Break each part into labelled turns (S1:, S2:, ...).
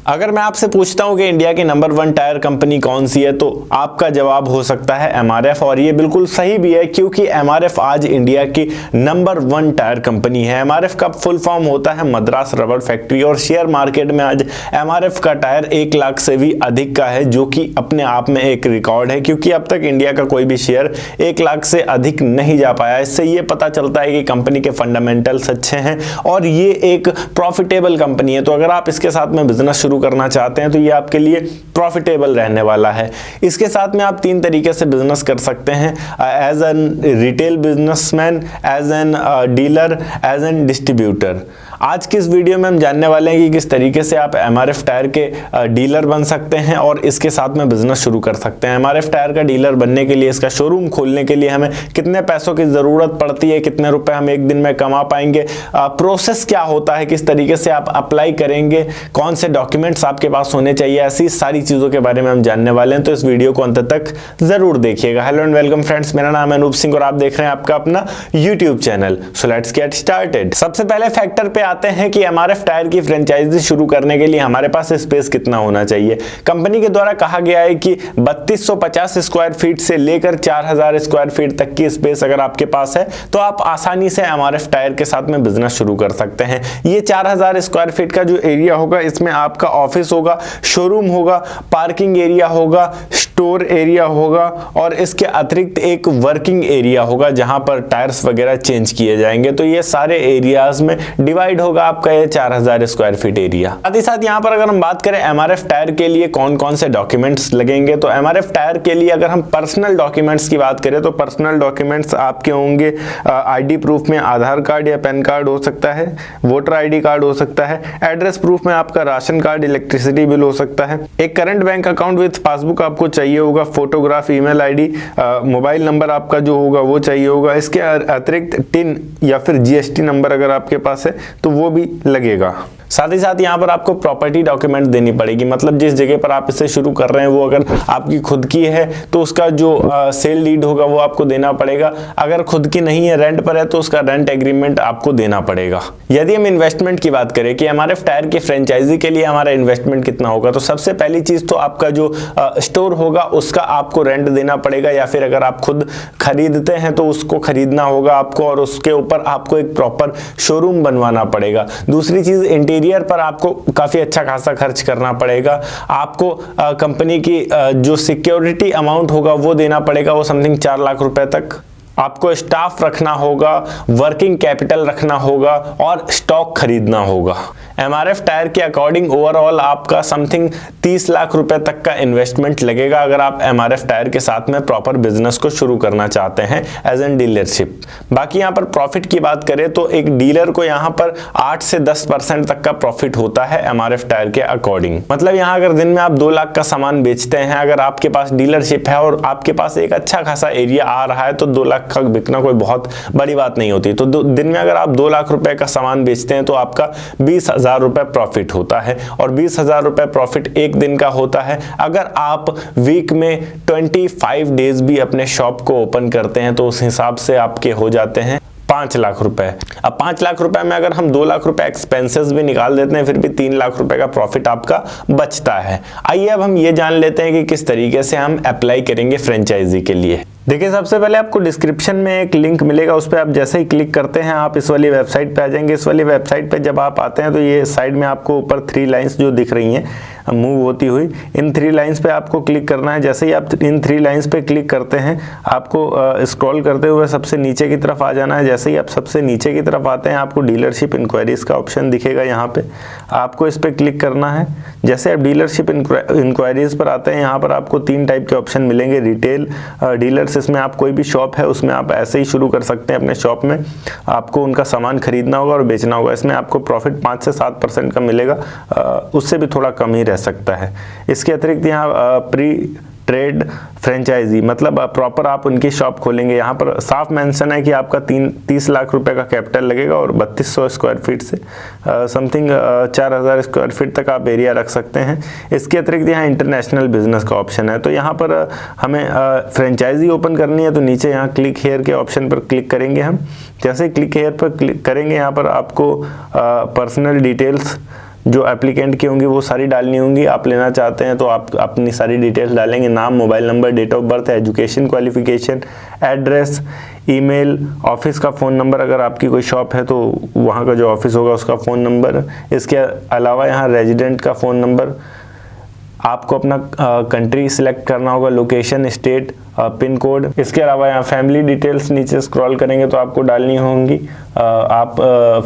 S1: अगर मैं आपसे पूछता हूं कि इंडिया की नंबर 1 टायर कंपनी कौन सी है तो आपका जवाब हो सकता है एमआरएफ, और ये बिल्कुल सही भी है क्योंकि एमआरएफ आज इंडिया की नंबर 1 टायर कंपनी है। एमआरएफ का फुल फॉर्म होता है मद्रास रबर फैक्ट्री, और शेयर मार्केट में आज एमआरएफ का टायर 1 लाख से भी अधिक का है, जो कि अपने आप में एक रिकॉर्ड है क्योंकि अब तक इंडिया का कोई भी शेयर 1 लाख से अधिक नहीं जा पाया। इससे ये पता चलता है कि कंपनी के फंडामेंटल्स अच्छे हैं और ये एक प्रॉफिटेबल कंपनी है। तो अगर आप इसके साथ में बिजनेस शुरू करना चाहते हैं तो ये आपके लिए प्रॉफिटेबल रहने वाला है। इसके साथ में आप 3 तरीके से बिजनेस कर सकते हैं, as an retail businessman, as an dealer, as an distributor. आज की इस वीडियो में हम जानने वाले हैं कि किस तरीके से आप एमआरएफ टायर के डीलर बन सकते हैं और इसके साथ में बिजनेस शुरू कर सकते हैं। एमआरएफ टायर का डीलर बनने के लिए, इसका शोरूम खोलने के लिए हमें कितने पैसों की जरूरत पड़ती है, कितने रुपए हम एक दिन में कमा पाएंगे, प्रोसेस क्या होता है, किस तरीके से आप अप्लाई करेंगे, कौन से डॉक्यूमेंट्स आपके पास होने चाहिए, ऐसी सारी चीजों के बारे में हम जानने वाले हैं। तो इस वीडियो को अंत तक जरूर देखिएगा। हेलो एंड वेलकम फ्रेंड्स, मेरा नाम है अनूप सिंह और आप देख रहे हैं आपका अपना YouTube channel. So let's get started. सबसे पहले फैक्टर पे आते हैं कि एमआरएफ टायर की फ्रेंचाइजी शुरू करने के लिए हमारे पास स्पेस कितना होना चाहिए। कंपनी के द्वारा कहा गया है कि 3250 स्क्वायर फीट से लेकर 4000 स्क्वायर फीट तक की स्पेस अगर आपके पास है तो आप आसानी से एमआरएफ टायर के साथ में बिजनेस शुरू कर सकते हैं। ये 4000 स्क्वायर फीट का जो एरिया होगा, इसमें आपका ऑफिस होगा, शोरूम होगा, पार्किंग एरिया होगा, स्टोर एरिया होगा और इसके अतिरिक्त एक वर्किंग एरिया होगा जहां पर टायर्स वगैरह चेंज किए जाएंगे। तो ये सारे एरियाज में डिवाइड होगा आपका ये 4000 स्क्वायर फीट एरिया। साथ ही साथ यहां पर अगर हम बात करें एमआरएफ टायर के लिए कौन कौन से डॉक्यूमेंट्स लगेंगे, तो एमआरएफ टायर के लिए अगर हम पर्सनल डॉक्यूमेंट्स की बात करें तो पर्सनल डॉक्यूमेंट्स आपके होंगे आईडी प्रूफ में आधार कार्ड या पैन कार्ड हो सकता है, वोटर आईडी कार्ड हो सकता है, एड्रेस प्रूफ में आपका राशन कार्ड, इलेक्ट्रिसिटी बिल हो सकता है, एक current bank account with passbook आपको चाहिए होगा, photograph, email ID, mobile number आपका जो होगा वो चाहिए होगा। इसके अतिरिक्त टिन या फिर जीएसटी नंबर अगर आपके पास है तो वो भी लगेगा। साथ ही साथ यहाँ पर आपको प्रॉपर्टी डॉक्यूमेंट देनी पड़ेगी, मतलब जिस जगह पर आप इसे शुरू कर रहे हैं वो अगर आपकी खुद की है तो उसका जो सेल डीड होगा वो आपको देना पड़ेगा। अगर खुद की नहीं है, रेंट पर है, तो उसका रेंट एग्रीमेंट आपको देना पड़ेगा। यदि हम इन्वेस्टमेंट की बात करें कि एमआरएफ टायर की फ्रेंचाइजी के लिए हमारा इन्वेस्टमेंट कितना होगा, तो सबसे पहली चीज तो आपका जो स्टोर होगा उसका आपको रेंट देना पड़ेगा, या फिर अगर आप खुद खरीदते हैं तो उसको खरीदना होगा आपको और उसके ऊपर आपको एक प्रॉपर शोरूम बनवाना पड़ेगा। दूसरी चीज इंटीरियर पर आपको काफी अच्छा खासा खर्च करना पड़ेगा। आपको कंपनी की जो सिक्योरिटी अमाउंट होगा वो देना पड़ेगा, वो समथिंग 4 लाख रुपए तक। आपको स्टाफ रखना होगा, वर्किंग कैपिटल रखना होगा और स्टॉक खरीदना होगा। एमआरएफ टायर के अकॉर्डिंग ओवरऑल आपका समथिंग 30 लाख रुपए तक का इन्वेस्टमेंट लगेगा अगर आप एमआरएफ टायर के साथ में प्रॉपर बिजनेस को शुरू करना चाहते हैं एज एन डीलरशिप। बाकी यहाँ पर प्रॉफिट की बात करें तो एक डीलर को यहाँ पर 8 से 10% तक का प्रॉफिट होता है एमआरएफ टायर के अकॉर्डिंग। मतलब यहाँ अगर दिन में आप 2 लाख का सामान बेचते हैं, अगर आपके पास डीलरशिप है और आपके पास एक अच्छा खासा एरिया आ रहा है तो 2 लाख का बिकना कोई बहुत बड़ी बात नहीं होती। तो दिन में अगर आप 2 लाख रुपए का सामान बेचते हैं तो आपका 20,000 रुपए प्रॉफिट होता है, और 20,000 रुपए प्रॉफिट एक दिन का होता है। अगर आप वीक में 25 डेज भी अपने शॉप को ओपन करते हैं तो उस हिसाब से आपके हो जाते हैं 5 लाख रुपए। अब 5 लाख रुपए में अगर हम 2 लाख रुपए एक्सपेंसेस भी निकाल देते हैं फिर भी 3 लाख रुपए का प्रॉफिट आपका बचता है। आइए अब हम ये जान लेते हैं कि किस तरीके से हम अप्लाई करेंगे फ्रेंचाइजी के लिए। देखिए, सबसे पहले आपको डिस्क्रिप्शन में एक लिंक मिलेगा, उस पर आप जैसे ही क्लिक करते हैं आप इस वाली वेबसाइट पे आ जाएंगे। इस वाली वेबसाइट पे जब आप आते हैं तो ये साइड में आपको ऊपर 3 लाइंस जो दिख रही हैं मूव होती हुई, इन 3 लाइंस पे आपको क्लिक करना है। जैसे ही आप इन 3 लाइंस पे क्लिक करते हैं आपको स्क्रॉल करते हुए सबसे नीचे की तरफ आ जाना है। जैसे ही आप सबसे नीचे की तरफ आते हैं आपको डीलरशिप इंक्वायरीज का ऑप्शन दिखेगा, यहाँ पे आपको इस पर क्लिक करना है। जैसे आप डीलरशिप इंक्वायरीज पर आते हैं यहाँ पर आपको 3 टाइप के ऑप्शन मिलेंगे। रिटेल डीलर्स, इसमें आप कोई भी शॉप है उसमें आप ऐसे ही शुरू कर सकते हैं, अपने शॉप में आपको उनका सामान खरीदना होगा और बेचना होगा। इसमें आपको प्रॉफिट 5 से 7% का मिलेगा, उससे भी थोड़ा कम ही रह सकता है। इसके अतिरिक्त यहाँ प्री ट्रेड फ्रेंचाइजी, मतलब प्रॉपर आप उनकी शॉप खोलेंगे। यहाँ पर साफ मेंशन है कि आपका 30 लाख रुपए का कैपिटल लगेगा और 3200 स्क्वायर फीट से समथिंग 4000 स्क्वायर फीट तक आप एरिया रख सकते हैं। इसके अतिरिक्त यहाँ इंटरनेशनल बिजनेस का ऑप्शन है। तो यहाँ पर हमें फ्रेंचाइजी ओपन करनी है तो नीचे यहाँ क्लिक हेयर के ऑप्शन पर क्लिक करेंगे हम। जैसे क्लिक हेयर पर क्लिक करेंगे यहाँ पर आपको पर्सनल डिटेल्स जो एप्लीकेंट की होंगी वो सारी डालनी होंगी। आप लेना चाहते हैं तो आप अपनी सारी डिटेल्स डालेंगे, नाम, mobile number, date of birth, education qualification, address, email, office का फ़ोन नंबर, अगर आपकी कोई शॉप है तो वहाँ का जो ऑफिस होगा उसका फ़ोन नंबर। इसके अलावा यहाँ रेजिडेंट का फ़ोन नंबर, आपको अपना कंट्री सिलेक्ट करना होगा, लोकेशन, स्टेट, पिन कोड। इसके अलावा यहाँ फैमिली डिटेल्स नीचे स्क्रॉल करेंगे तो आपको डालनी होंगी। आप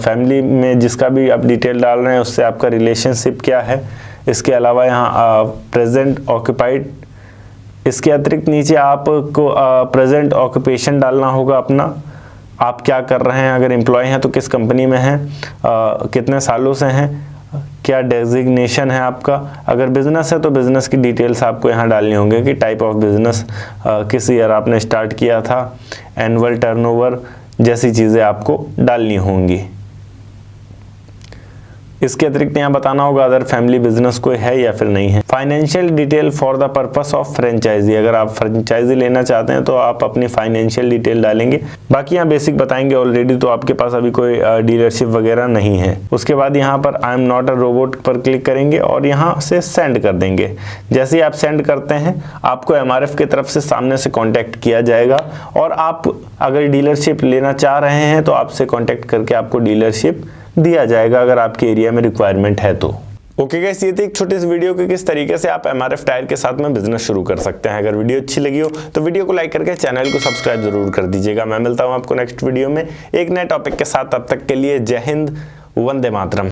S1: फैमिली में जिसका भी आप डिटेल डाल रहे हैं उससे आपका रिलेशनशिप क्या है। इसके अलावा यहाँ प्रेजेंट ऑक्यूपाइड, इसके अतिरिक्त नीचे आपको प्रेजेंट ऑक्यूपेशन डालना होगा अपना, आप क्या कर रहे हैं, अगर एम्प्लॉय हैं तो किस कंपनी में हैं, कितने सालों से हैं, क्या डेजिग्नेशन है आपका, अगर बिजनेस है तो बिजनेस की डिटेल्स आपको यहाँ डालनी होंगे कि टाइप ऑफ बिजनेस, किस ईयर आपने स्टार्ट किया था, एनुअल टर्नओवर जैसी चीज़ें आपको डालनी होंगी। इसके अतिरिक्त यहाँ बताना होगा अदर फैमिली बिजनेस कोई है या फिर नहीं है। Financial detail for the purpose of franchisee, अगर आप फ्रेंचाइजी लेना चाहते हैं तो आप अपनी फाइनेंशियल डिटेल डालेंगे। बाकी यहाँ बेसिक बताएंगे ऑलरेडी, तो आपके पास अभी कोई डीलरशिप वगैरह नहीं है। उसके बाद यहाँ पर I am not a robot पर क्लिक करेंगे और यहाँ से सेंड कर देंगे। जैसे ही आप सेंड करते हैं आपको MRF की तरफ से सामने से कॉन्टैक्ट किया जाएगा और आप अगर डीलरशिप लेना चाह रहे हैं तो आपसे कॉन्टैक्ट करके आपको डीलरशिप दिया जाएगा अगर आपके एरिया में रिक्वायरमेंट है तो। ओके गाइस, ये थी एक छोटी सी वीडियो कि किस तरीके से आप MRF टायर के साथ में बिजनेस शुरू कर सकते हैं। अगर वीडियो अच्छी लगी हो तो वीडियो को लाइक करके चैनल को सब्सक्राइब जरूर कर दीजिएगा। मैं मिलता हूं आपको नेक्स्ट वीडियो में एक नए टॉपिक के साथ। तब तक के लिए जय हिंद, वंदे मातरम।